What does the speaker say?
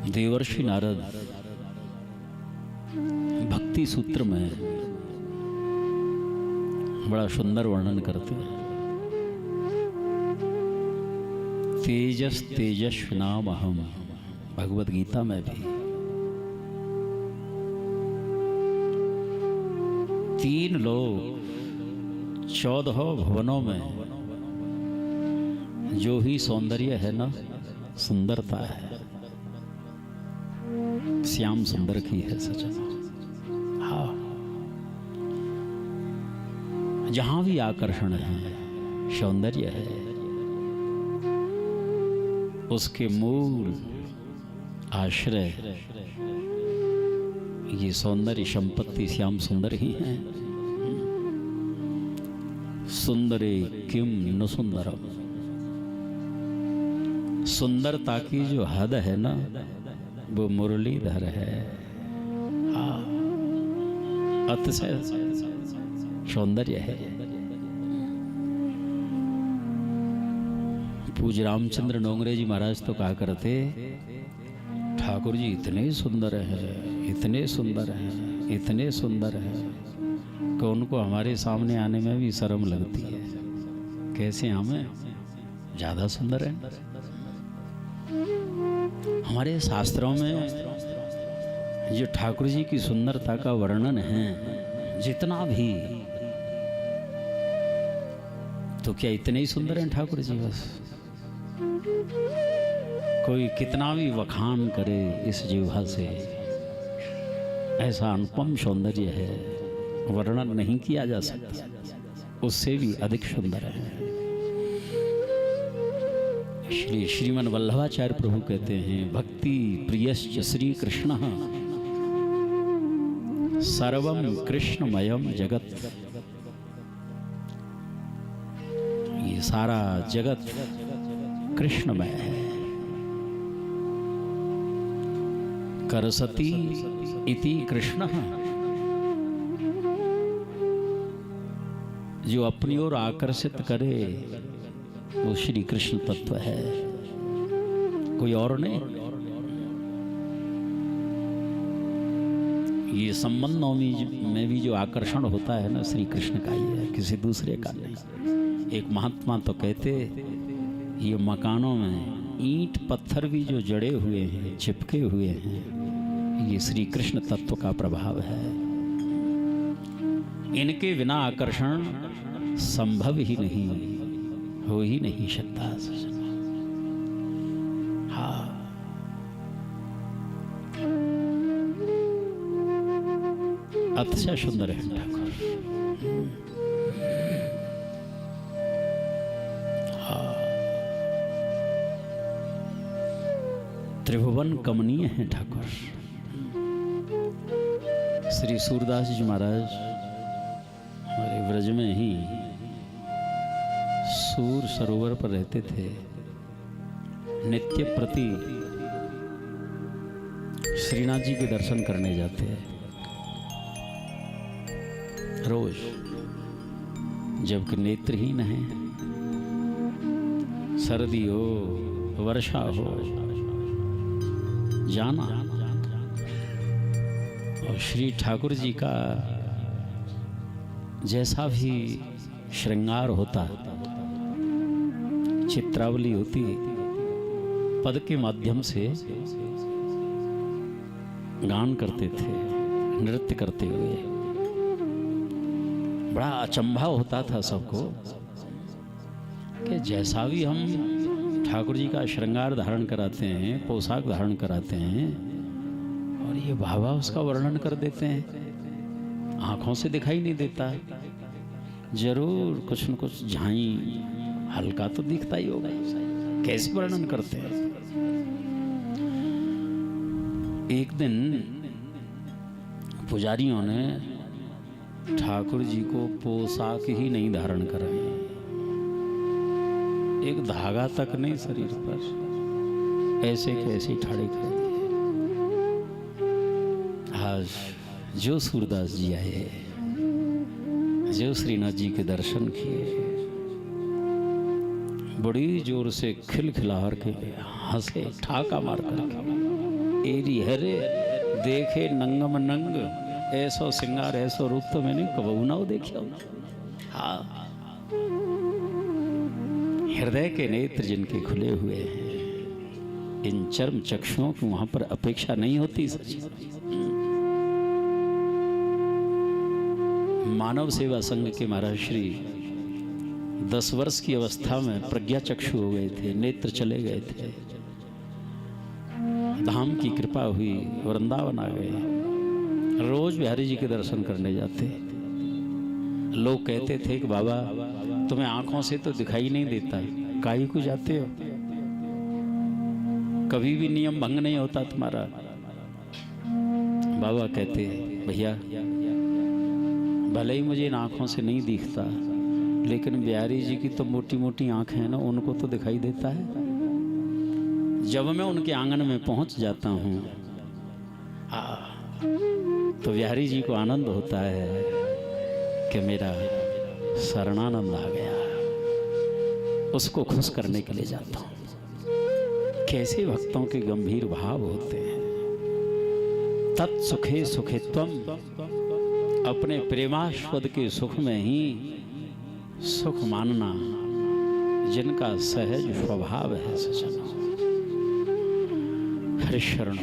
देवर्षि नारद भक्ति सूत्र में बड़ा सुंदर वर्णन करते हैं। तेजस तेजस्विनाम अहम, भगवत गीता में भी 3 लोग 14 भुवनों में जो ही सौंदर्य है ना, सुंदरता है, श्याम सुंदर की है सजना। हाँ, जहां भी आकर्षण है, सौंदर्य है, उसके मूल आश्रय ये सौंदर्य संपत्ति श्याम सुंदर ही है। सुंदरे किम न सुंदरम, सुंदरता की जो हद है ना, वो मुरलीधर है। अतिशय सौंदर्य है। पूज्य रामचंद्र डोंगरे जी महाराज तो कहा करते, ठाकुर जी इतने सुंदर है, इतने सुंदर है, इतने सुंदर है कि उनको हमारे सामने आने में भी शर्म लगती है। कैसे हमें ज़्यादा सुंदर है। हमारे शास्त्रों में जो ठाकुर जी की सुंदरता का वर्णन है, जितना भी, तो क्या इतने ही सुंदर हैं ठाकुर जी? बस कोई कितना भी वखान करे इस जिह्वा से, ऐसा अनुपम सौंदर्य है, वर्णन नहीं किया जा सकता, उससे भी अधिक सुंदर है। श्रीमन वल्लभाचार्य प्रभु कहते हैं, भक्ति प्रियश्च श्री कृष्ण सर्वम कृष्णमयम जगत। ये सारा जगत कृष्णमय है। करसती इति कृष्ण, जो अपनी ओर आकर्षित करे वो श्री कृष्ण तत्व है, कोई और नहीं। ये संबंधों में भी जो आकर्षण होता है ना, श्री कृष्ण का ही है, किसी दूसरे का नहीं। एक महात्मा तो कहते, ये मकानों में ईंट पत्थर भी जो जड़े हुए हैं, चिपके हुए हैं, ये श्री कृष्ण तत्व का प्रभाव है। इनके बिना आकर्षण संभव ही नहीं, हो ही नहीं सकता। हाँ, अतिशय सुंदर है ठाकुर। हाँ, त्रिभुवन कमनीय है ठाकुर। श्री सूरदास जी महाराज हमारे ब्रज में ही सूर सरोवर पर रहते थे। नित्य प्रति श्रीनाथ जी के दर्शन करने जाते हैं। रोज, जबकि नेत्रहीन है, सर्दी हो वर्षा हो, जाना। और श्री ठाकुर जी का जैसा भी श्रृंगार होता, चित्रावली होती, पद के माध्यम से गान करते थे, नृत्य करते हुए। बड़ा अचंभा होता था सबको कि जैसा भी हम ठाकुर जी का श्रृंगार धारण कराते हैं, पोशाक धारण कराते हैं, और ये भावा उसका वर्णन कर देते हैं। आंखों से दिखाई नहीं देता, जरूर कुछ न कुछ झाई हल्का तो दिखता ही होगा। कैसे वर्णन करते हैं। एक दिन पुजारियों ने ठाकुर जी को पोशाक ही नहीं धारण कराई, एक धागा तक नहीं शरीर पर, ऐसे कैसे ठाड़े कर दिए। आज जो सूरदास जी आए, जो श्रीनाथ जी के दर्शन किए, बड़ी जोर से खिलखिलाहट के हंसे, ठाका मार करके। एरी हरे देखे नंगम नंग, ऐसो सिंगार ऐसो रूप तो मैंने कबू ना देखा। हाँ, हृदय के नेत्र जिनके खुले हुए हैं, इन चर्म चक्षुओं की वहां पर अपेक्षा नहीं होती। सच मानव सेवा संघ के महाराज श्री 10 वर्ष की अवस्था में प्रज्ञा चक्षु हो गए थे, नेत्र चले गए थे। धाम की कृपा हुई, वृंदावन आ गए। रोज बिहारी जी के दर्शन करने जाते। लोग कहते थे कि बाबा तुम्हें आंखों से तो दिखाई नहीं देता, काहे को जाते हो, कभी भी नियम भंग नहीं होता तुम्हारा। बाबा कहते भैया भले ही मुझे इन आंखों से नहीं दिखता, लेकिन बिहारी जी की तो मोटी मोटी आंखें हैं ना, उनको तो दिखाई देता है। जब मैं उनके आंगन में पहुंच जाता हूं तो बिहारी जी को आनंद होता है कि मेरा शरणानंद आ गया। उसको खुश करने के लिए जाता हूं। कैसे भक्तों के गंभीर भाव होते हैं। तत्सुखे सुखित्वम, अपने प्रेमास्पद के सुख में ही सुख मानना जिनका सहज स्वभाव है। सचना हरिशरण।